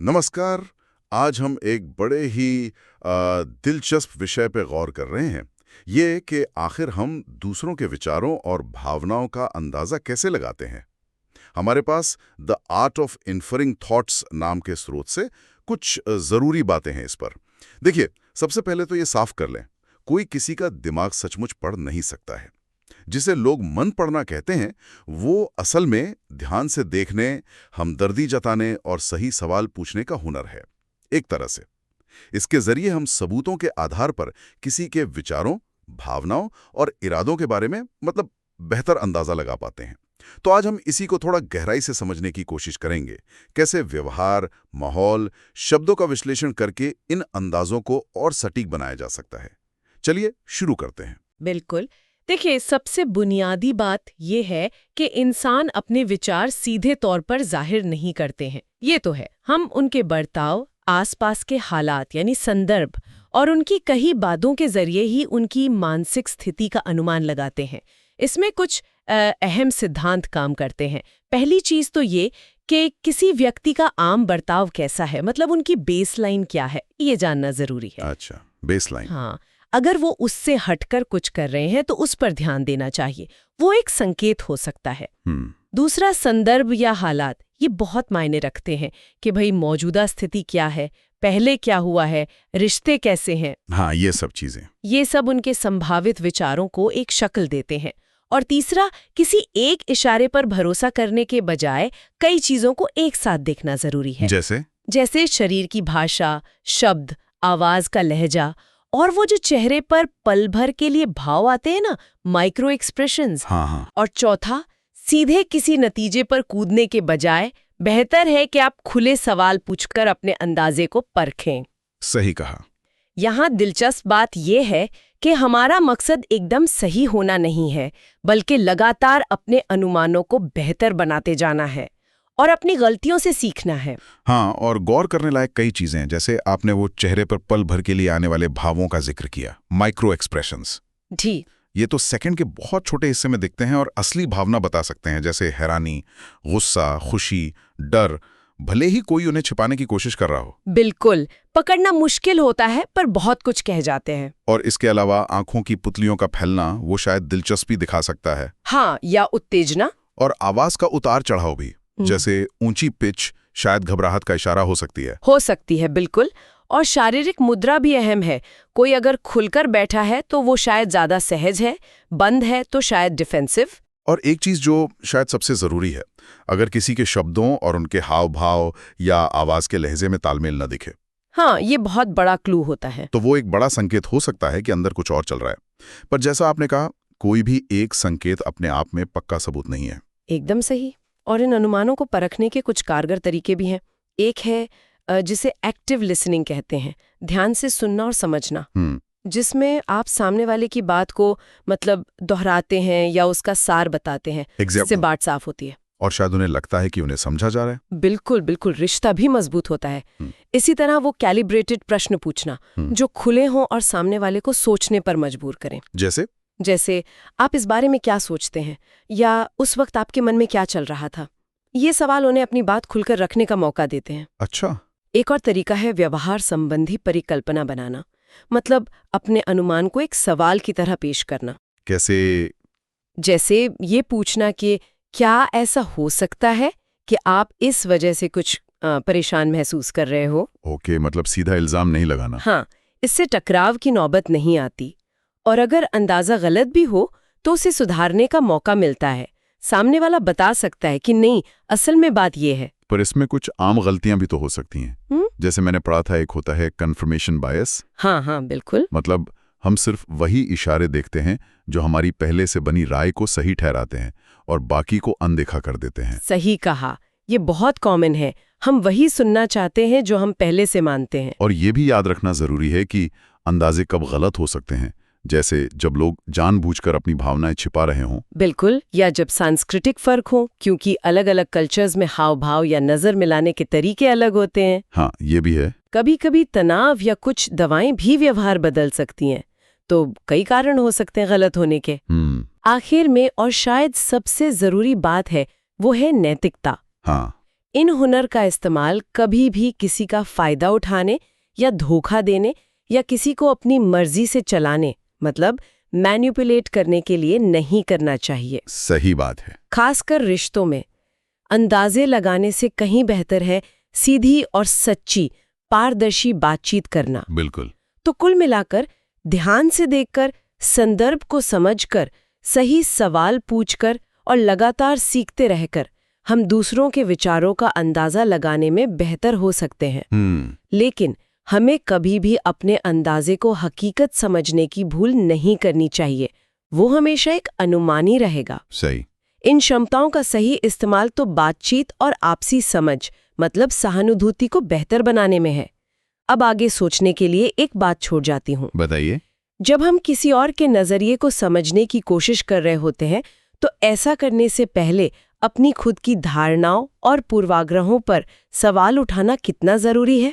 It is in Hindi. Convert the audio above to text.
नमस्कार। आज हम एक बड़े ही दिलचस्प विषय पे गौर कर रहे हैं। ये कि आखिर हम दूसरों के विचारों और भावनाओं का अंदाज़ा कैसे लगाते हैं। हमारे पास द आर्ट ऑफ इन्फरिंग थॉट्स नाम के स्रोत से कुछ ज़रूरी बातें हैं इस पर। देखिए, सबसे पहले तो ये साफ कर लें, कोई किसी का दिमाग सचमुच पढ़ नहीं सकता है। जिसे लोग मन पढ़ना कहते हैं, वो असल में ध्यान से देखने, हमदर्दी जताने और सही सवाल पूछने का हुनर है, एक तरह से। इसके जरिए हम सबूतों के आधार पर किसी के विचारों, भावनाओं और इरादों के बारे में बेहतर अंदाजा लगा पाते हैं। तो आज हम इसी को थोड़ा गहराई से समझने की कोशिश करेंगे। कैसे व्यवहार, माहौल, शब्दों का विश्लेषण करके इन अंदाजों को और सटीक बनाया जा सकता है। चलिए शुरू करते हैं। बिल्कुल। देखिए, सबसे बुनियादी बात ये है कि इंसान अपने विचार सीधे तौर पर जाहिर नहीं करते हैं। ये तो है, हम उनके बर्ताव, आसपास के हालात यानी संदर्भ और उनकी कही बातों के जरिए ही उनकी मानसिक स्थिति का अनुमान लगाते हैं। इसमें कुछ अहम सिद्धांत काम करते हैं। पहली चीज तो ये कि किसी व्यक्ति का आम बर्ताव कैसा है, मतलब उनकी बेसलाइन क्या है, ये जानना जरूरी है। अच्छा, बेसलाइन। हाँ, अगर वो उससे हटकर कुछ कर रहे हैं तो उस पर ध्यान देना चाहिए। वो एक संकेत हो सकता है। दूसरा, संदर्भ या हालात, ये बहुत मायने रखते हैं कि भाई मौजूदा स्थिति क्या है, पहले क्या हुआ है, रिश्ते कैसे हैं। हाँ, ये सब चीजें। ये सब उनके संभावित विचारों को एक शक्ल देते हैं। और तीसरा, किसी एक इशारे पर भरोसा करने के बजाय कई चीजों को एक साथ देखना जरूरी है। जैसे शरीर की भाषा, शब्द, आवाज का लहजा और वो जो चेहरे पर पल भर के लिए भाव आते हैं ना, माइक्रो एक्सप्रेशंस। हाँ। और चौथा, सीधे किसी नतीजे पर कूदने के बजाय बेहतर है कि आप खुले सवाल पूछकर अपने अंदाजे को परखें। सही कहा। यहाँ दिलचस्प बात यह है कि हमारा मकसद एकदम सही होना नहीं है, बल्कि लगातार अपने अनुमानों को बेहतर बनाते जाना है और अपनी गलतियों से सीखना है। हाँ, और गौर करने लायक कई चीजें हैं, जैसे आपने वो चेहरे पर पल भर के लिए आने वाले भावों का जिक्र किया, माइक्रो एक्सप्रेशंस। जी। ये तो सेकंड के बहुत छोटे हिस्से में दिखते हैं और असली भावना बता सकते हैं, जैसे हैरानी, गुस्सा, खुशी, डर, भले ही कोई उन्हें छिपाने की कोशिश कर रहा हो। बिल्कुल, पकड़ना मुश्किल होता है पर बहुत कुछ कह जाते हैं। और इसके अलावा आंखों की पुतलियों का फैलना, वो शायद दिलचस्पी दिखा सकता है। हाँ, या उत्तेजना। और आवाज का उतार चढ़ाव भी, जैसे ऊंची पिच शायद घबराहट का इशारा हो सकती है। बिल्कुल। और शारीरिक मुद्रा भी अहम है। कोई अगर खुलकर बैठा है तो वो शायद ज्यादा सहज है, बंद है तो शायद डिफेंसिव। और एक चीज जो शायद सबसे जरूरी है, अगर किसी के शब्दों और उनके हाव भाव या आवाज के लहजे में तालमेल न दिखे, हाँ, ये बहुत बड़ा क्लू होता है। तो वो एक बड़ा संकेत हो सकता है कि अंदर कुछ और चल रहा है। पर जैसा आपने कहा, कोई भी एक संकेत अपने आप में पक्का सबूत नहीं है। एकदम सही। और इन अनुमानों को परखने के कुछ कारगर तरीके भी हैं। एक है जिसे एक्टिव लिसनिंग कहते हैं, ध्यान से सुनना और समझना, जिसमें आप सामने वाले की बात को दोहराते हैं या उसका सार बताते हैं। इससे बात साफ होती है और शायद उन्हें लगता है कि उन्हें समझा जा रहा है। बिल्कुल बिल्कुल, रिश्ता भी मजबूत होता है। इसी तरह वो कैलिब्रेटेड प्रश्न पूछना, जो खुले हों और सामने वाले को सोचने पर मजबूर करें। जैसे आप इस बारे में क्या सोचते हैं, या उस वक्त आपके मन में क्या चल रहा था। ये सवाल उन्हें अपनी बात खुलकर रखने का मौका देते हैं। अच्छा। एक और तरीका है व्यवहार संबंधी परिकल्पना बनाना, मतलब अपने अनुमान को एक सवाल की तरह पेश करना। कैसे? जैसे ये पूछना कि क्या ऐसा हो सकता है कि आप इस वजह से कुछ परेशान महसूस कर रहे हो। ओके, मतलब सीधा इल्जाम नहीं लगाना। हाँ, इससे टकराव की नौबत नहीं आती। और अगर अंदाजा गलत भी हो तो उसे सुधारने का मौका मिलता है। सामने वाला बता सकता है कि नहीं, असल में बात ये है। पर इसमें कुछ आम गलतियां भी तो हो सकती हैं। जैसे मैंने पढ़ा था, एक होता है कन्फर्मेशन बायस। हाँ, बिल्कुल। मतलब हम सिर्फ वही इशारे देखते हैं जो हमारी पहले से बनी राय को सही ठहराते हैं और बाकी को अनदेखा कर देते हैं। सही कहा, ये बहुत कॉमन है। हम वही सुनना चाहते हैं जो हम पहले से मानते हैं। और ये भी याद रखना जरूरी है कि अंदाजे कब गलत हो सकते हैं, जैसे जब लोग जानबूझकर अपनी भावनाएं छिपा रहे हों। बिल्कुल, या जब सांस्कृतिक फर्क हो, क्योंकि अलग अलग कल्चर्स में हाव भाव या नजर मिलाने के तरीके अलग होते हैं। हाँ, ये भी है। कभी कभी तनाव या कुछ दवाएं भी व्यवहार बदल सकती हैं, तो कई कारण हो सकते हैं गलत होने के। आखिर में और शायद सबसे जरूरी बात है, वो है नैतिकता। हाँ। इन हुनर का इस्तेमाल कभी भी किसी का फायदा उठाने या धोखा देने या किसी को अपनी मर्जी से चलाने मतलब मैनिपुलेट करने के लिए नहीं करना चाहिए। सही बात है। खासकर रिश्तों में अंदाजे लगाने से कहीं बेहतर है सीधी और सच्ची पारदर्शी बातचीत करना। बिल्कुल। तो कुल मिलाकर ध्यान से देखकर, संदर्भ को समझकर, सही सवाल पूछकर और लगातार सीखते रहकर हम दूसरों के विचारों का अंदाजा लगाने में बेहतर हो सकते हैं। लेकिन हमें कभी भी अपने अंदाजे को हकीकत समझने की भूल नहीं करनी चाहिए। वो हमेशा एक अनुमानी रहेगा। सही। इन क्षमताओं का सही इस्तेमाल तो बातचीत और आपसी समझ मतलब सहानुभूति को बेहतर बनाने में है। अब आगे सोचने के लिए एक बात छोड़ जाती हूँ। बताइए। जब हम किसी और के नजरिए को समझने की कोशिश कर रहे होते हैं तो ऐसा करने से पहले अपनी खुद की धारणाओं और पूर्वाग्रहों पर सवाल उठाना कितना जरूरी है?